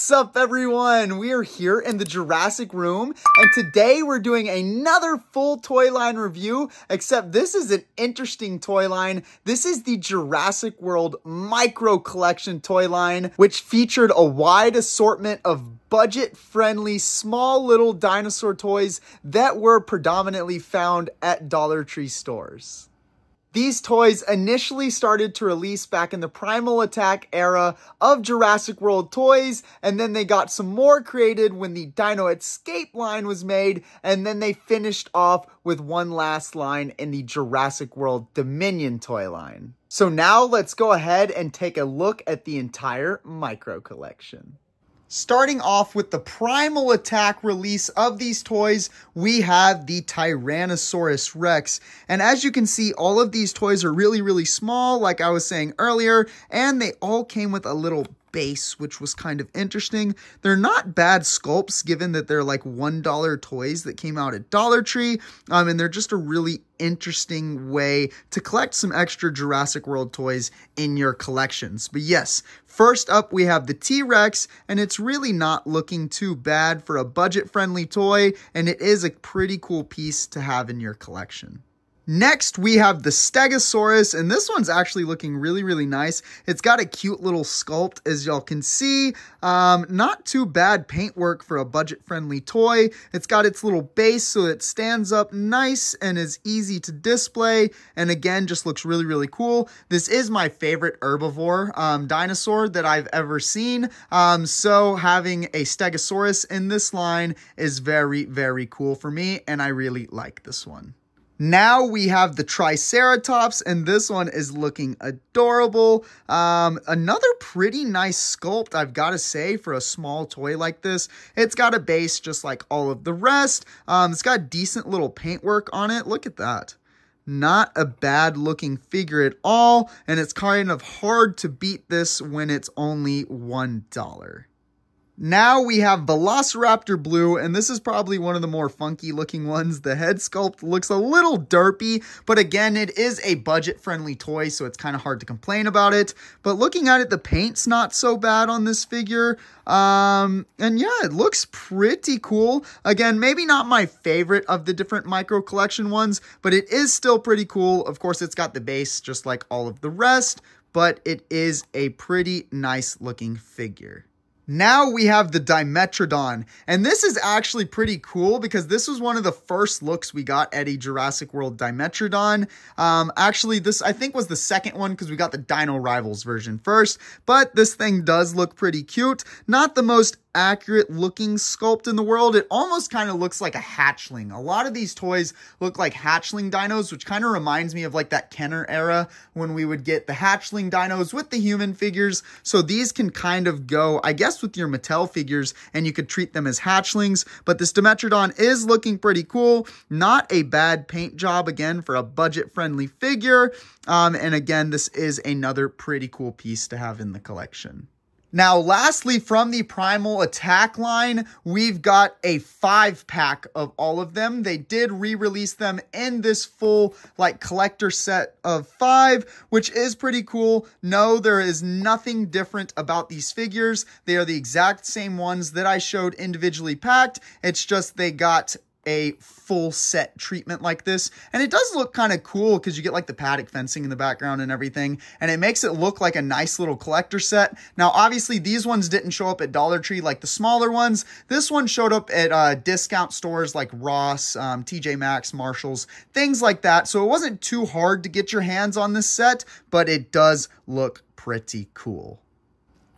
What's up, everyone? We are here in the Jurassic Room, and today we're doing another full toy line review, except this is an interesting toy line. This is the Jurassic World Micro Collection toy line, which featured a wide assortment of budget-friendly, small little dinosaur toys that were predominantly found at Dollar Tree stores. These toys initially started to release back in the Primal Attack era of Jurassic World toys, and then they got some more created when the Dino Escape line was made, and then they finished off with one last line in the Jurassic World Dominion toy line. So now let's go ahead and take a look at the entire micro collection. Starting off with the Primal Attack release of these toys, we have the Tyrannosaurus Rex. And as you can see, all of these toys are really small, like I was saying earlier, and they all came with a little base, which was kind of interesting. They're not bad sculpts, given that they're like $1 toys that came out at Dollar Tree, and they're just a really interesting way to collect some extra Jurassic World toys in your collections. But yes, first up we have the T-Rex, and it's really not looking too bad for a budget-friendly toy, and it is a pretty cool piece to have in your collection. Next, we have the Stegosaurus, and this one's actually looking really nice. It's got a cute little sculpt, as y'all can see. Not too bad paintwork for a budget-friendly toy. It's got its little base so it stands up nice and is easy to display, and again, just looks really cool. This is my favorite herbivore dinosaur that I've ever seen, so having a Stegosaurus in this line is very cool for me, and I really like this one. Now we have the Triceratops, and this one is looking adorable. Another pretty nice sculpt, I've got to say, for a small toy like this. It's got a base just like all of the rest. It's got decent little paintwork on it. Look at that. Not a bad looking figure at all, and it's kind of hard to beat this when it's only $1. Now we have Velociraptor Blue, and this is probably one of the more funky looking ones. The head sculpt looks a little derpy, but again, it is a budget-friendly toy, so it's kind of hard to complain about it. But looking at it, the paint's not so bad on this figure. And yeah, it looks pretty cool. Again, maybe not my favorite of the different micro collection ones, but it is still pretty cool. Of course, it's got the base just like all of the rest, but it is a pretty nice looking figure. Now we have the Dimetrodon, and this is actually pretty cool because this was one of the first looks we got at a Jurassic World Dimetrodon. Actually, this I think was the second one because we got the Dino Rivals version first, but this thing does look pretty cute. Not the most accurate looking sculpt in the world. It almost kind of looks like a hatchling. A lot of these toys look like hatchling dinos, which kind of reminds me of like that Kenner era when we would get the hatchling dinos with the human figures. So these can kind of go, I guess, with your Mattel figures, and you could treat them as hatchlings. But this Dimetrodon is looking pretty cool. Not a bad paint job, again, for a budget-friendly figure. And again, this is another pretty cool piece to have in the collection. Now, lastly, from the Primal Attack line, we've got a 5-pack of all of them. They did re-release them in this full, like, collector set of 5, which is pretty cool. No, there is nothing different about these figures. They are the exact same ones that I showed individually packed. It's just they got a full set treatment like this, and it does look kind of cool because you get like the paddock fencing in the background and everything, and it makes it look like a nice little collector set. Now obviously these ones didn't show up at Dollar Tree like the smaller ones. This one showed up at discount stores like Ross, TJ Maxx, Marshalls, things like that, so it wasn't too hard to get your hands on this set, but it does look pretty cool.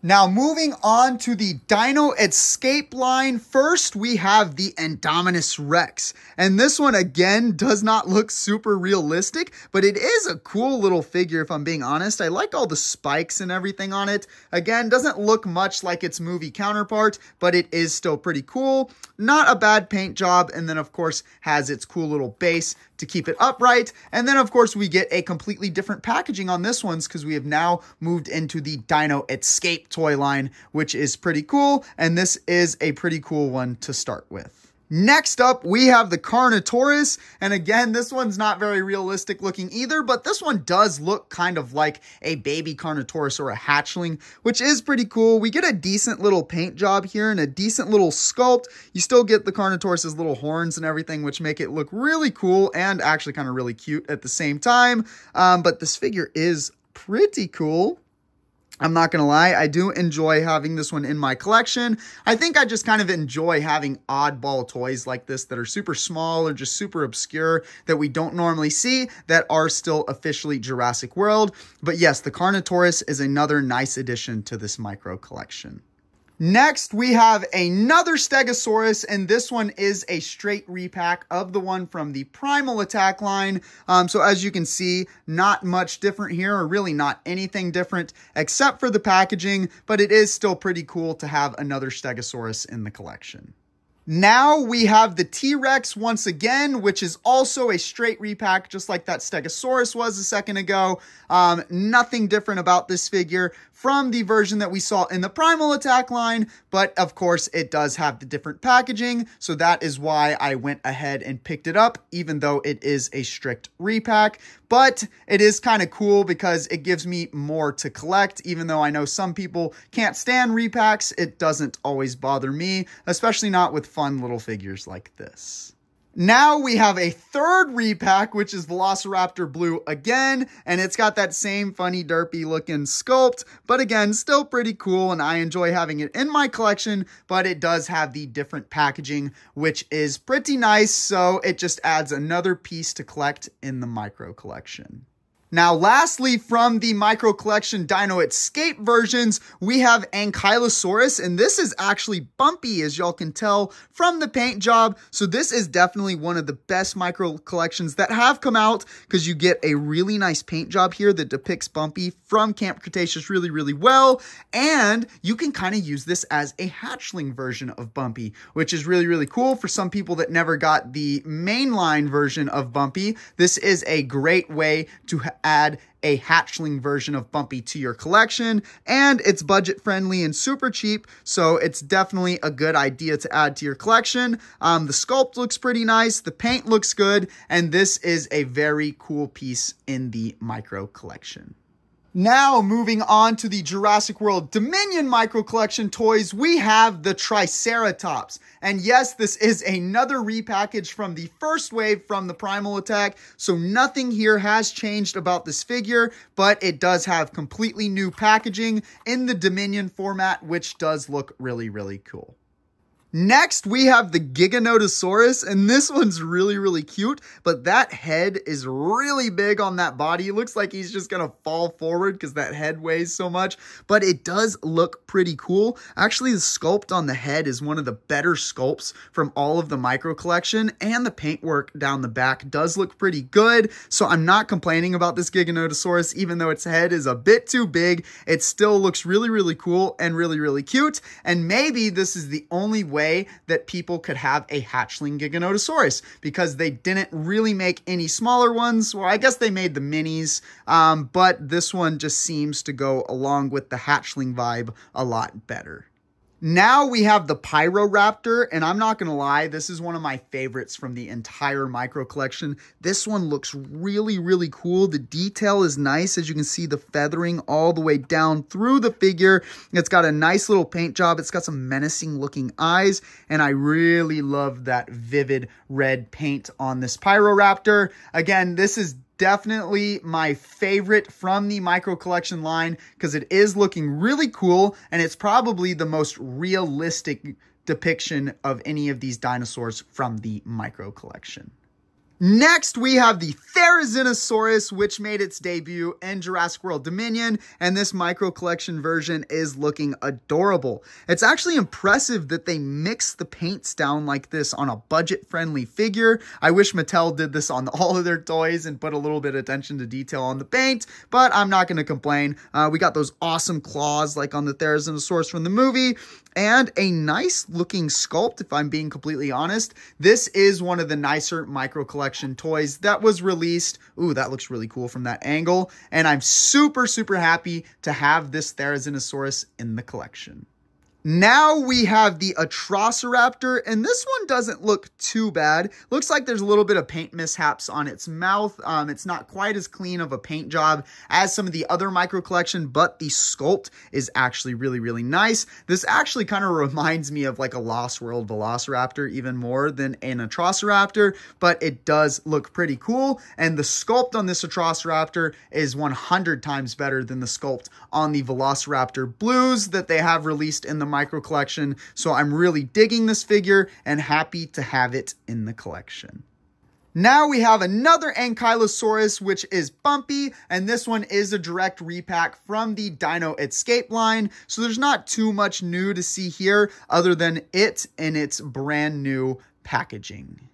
Now, moving on to the Dino Escape line, first we have the Indominus Rex. And this one, again, does not look super realistic, but it is a cool little figure, if I'm being honest. I like all the spikes and everything on it. Again, doesn't look much like its movie counterpart, but it is still pretty cool. Not a bad paint job, and then, of course, has its cool little base to keep it upright. And then, of course, we get a completely different packaging on this one because we have now moved into the Dino Escape toy line, which is pretty cool, and this is a pretty cool one to start with. Next up, we have the Carnotaurus, and again, this one's not very realistic looking either, but this one does look kind of like a baby Carnotaurus or a hatchling, which is pretty cool. We get a decent little paint job here and a decent little sculpt. You still get the Carnotaurus's little horns and everything, which make it look really cool and actually kind of really cute at the same time, but this figure is pretty cool. I'm not going to lie, I do enjoy having this one in my collection. I think I just kind of enjoy having oddball toys like this that are super small or just super obscure that we don't normally see that are still officially Jurassic World. But yes, the Carnotaurus is another nice addition to this micro collection. Next, we have another Stegosaurus, and this one is a straight repack of the one from the Primal Attack line. So as you can see, not much different here, or really not anything different except for the packaging, but it is still pretty cool to have another Stegosaurus in the collection. Now we have the T-Rex once again, which is also a straight repack, just like that Stegosaurus was a second ago. Nothing different about this figure from the version that we saw in the Primal Attack line, but of course it does have the different packaging, so that is why I went ahead and picked it up, even though it is a strict repack. But it is kind of cool because it gives me more to collect. Even though I know some people can't stand repacks, it doesn't always bother me, especially not with fun little figures like this. Now we have a third repack, which is Velociraptor Blue again, and it's got that same funny derpy looking sculpt, but again, still pretty cool, and I enjoy having it in my collection, but it does have the different packaging, which is pretty nice, so it just adds another piece to collect in the micro collection. Now, lastly, from the micro collection Dino Escape versions, we have Ankylosaurus, and this is actually bumpy, as y'all can tell from the paint job. So this is definitely one of the best micro collections that have come out, because you get a really nice paint job here that depicts Bumpy from Camp Cretaceous really, really well. And you can kind of use this as a hatchling version of Bumpy, which is really, really cool for some people that never got the mainline version of Bumpy. This is a great way to add a hatchling version of Bumpy to your collection, and it's budget friendly and super cheap, so it's definitely a good idea to add to your collection. The sculpt looks pretty nice, the paint looks good, and this is a very cool piece in the micro collection. Now, moving on to the Jurassic World Dominion micro collection toys, we have the Triceratops. And yes, this is another repackage from the first wave from the Primal Attack, so nothing here has changed about this figure, but it does have completely new packaging in the Dominion format, which does look really, really cool. Next, we have the Giganotosaurus, and this one's really, really cute, but that head is really big on that body. It looks like he's just gonna fall forward because that head weighs so much, but it does look pretty cool. Actually, the sculpt on the head is one of the better sculpts from all of the micro collection, and the paintwork down the back does look pretty good, so I'm not complaining about this Giganotosaurus. Even though its head is a bit too big, it still looks really, really cool and really, really cute, and maybe this is the only way that people could have a hatchling Giganotosaurus, because they didn't really make any smaller ones. Well, I guess they made the minis, but this one just seems to go along with the hatchling vibe a lot better. Now we have the Pyroraptor, and I'm not gonna lie, this is one of my favorites from the entire micro collection. This one looks really, really cool. The detail is nice, as you can see the feathering all the way down through the figure. It's got a nice little paint job. It's got some menacing looking eyes, and I really love that vivid red paint on this Pyroraptor. Again, this is definitely my favorite from the micro collection line because it is looking really cool, and it's probably the most realistic depiction of any of these dinosaurs from the micro collection. Next, we have the Therizinosaurus, which made its debut in Jurassic World Dominion, and this micro collection version is looking adorable. It's actually impressive that they mix the paints down like this on a budget-friendly figure. I wish Mattel did this on all of their toys and put a little bit of attention to detail on the paint, but I'm not going to complain. We got those awesome claws like on the Therizinosaurus from the movie, and a nice looking sculpt, if I'm being completely honest. This is one of the nicer micro collection toys that was released. Ooh, that looks really cool from that angle. And I'm super, super happy to have this Therizinosaurus in the collection. Now we have the Atrociraptor, and this one doesn't look too bad. Looks like there's a little bit of paint mishaps on its mouth. It's not quite as clean of a paint job as some of the other micro collection, but the sculpt is actually really, really nice. This actually kind of reminds me of like a Lost World Velociraptor even more than an Atrociraptor, but it does look pretty cool. And the sculpt on this Atrociraptor is 100 times better than the sculpt on the Velociraptor Blues that they have released in the micro collection. So I'm really digging this figure and happy to have it in the collection. Now we have another Ankylosaurus, which is Bumpy, and this one is a direct repack from the Dino Escape line. So there's not too much new to see here other than it in its brand new packaging.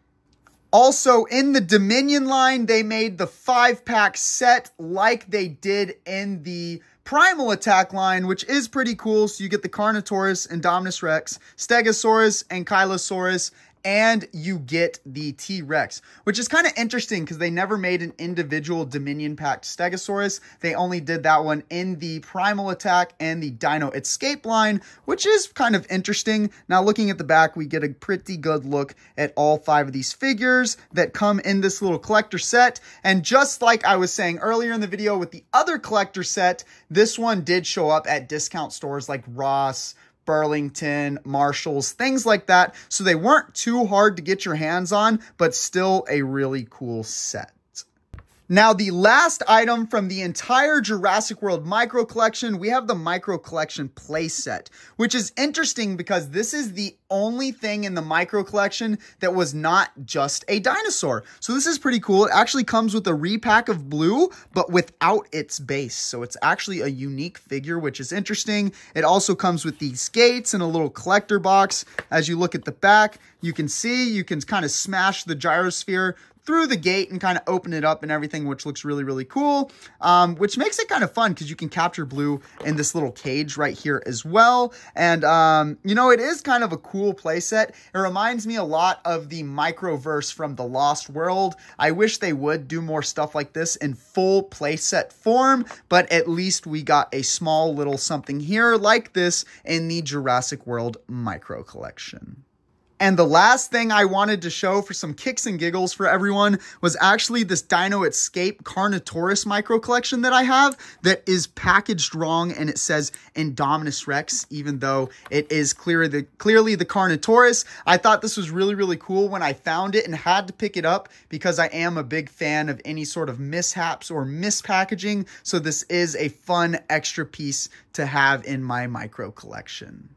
Also, in the Dominion line, they made the 5-pack set like they did in the Primal Attack line, which is pretty cool. So you get the Carnotaurus, Indominus Rex, Stegosaurus, Ankylosaurus, and you get the T-Rex, which is kind of interesting because they never made an individual Dominion packed Stegosaurus. They only did that one in the Primal Attack and the Dino Escape line, which is kind of interesting. Now, looking at the back, we get a pretty good look at all 5 of these figures that come in this little collector set. And just like I was saying earlier in the video with the other collector set, this one did show up at discount stores like Ross, Burlington, Marshalls, things like that. So they weren't too hard to get your hands on, but still a really cool set. Now, the last item from the entire Jurassic World Micro Collection, we have the Micro Collection playset, which is interesting because this is the only thing in the Micro Collection that was not just a dinosaur. So this is pretty cool. It actually comes with a repack of blue, but without its base. So it's actually a unique figure, which is interesting. It also comes with these gates and a little collector box. As you look at the back, you can see you can kind of smash the gyrosphere through the gate and kind of open it up and everything, which looks really, really cool, which makes it kind of fun because you can capture Blue in this little cage right here as well. And, you know, it is kind of a cool playset. It reminds me a lot of the Microverse from the Lost World. I wish they would do more stuff like this in full playset form, but at least we got a small little something here like this in the Jurassic World Micro Collection. And the last thing I wanted to show for some kicks and giggles for everyone was actually this Dino Escape Carnotaurus micro collection that I have that is packaged wrong and it says Indominus Rex, even though it is clearly the Carnotaurus. I thought this was really, really cool when I found it and had to pick it up because I am a big fan of any sort of mishaps or mispackaging. So this is a fun extra piece to have in my micro collection.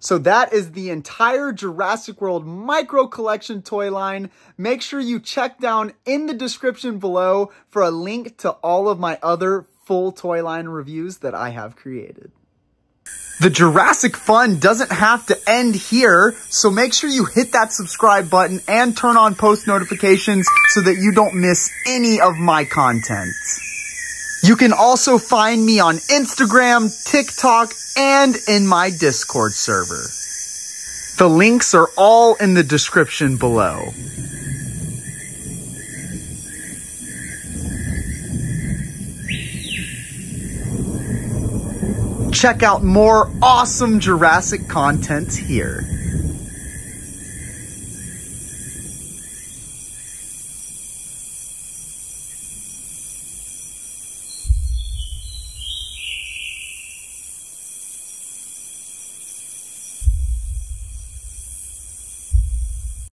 So that is the entire Jurassic World Micro Collection toy line. Make sure you check down in the description below for a link to all of my other full toy line reviews that I have created. The Jurassic fun doesn't have to end here, so make sure you hit that subscribe button and turn on post notifications so that you don't miss any of my content. You can also find me on Instagram, TikTok, and in my Discord server. The links are all in the description below. Check out more awesome Jurassic content here.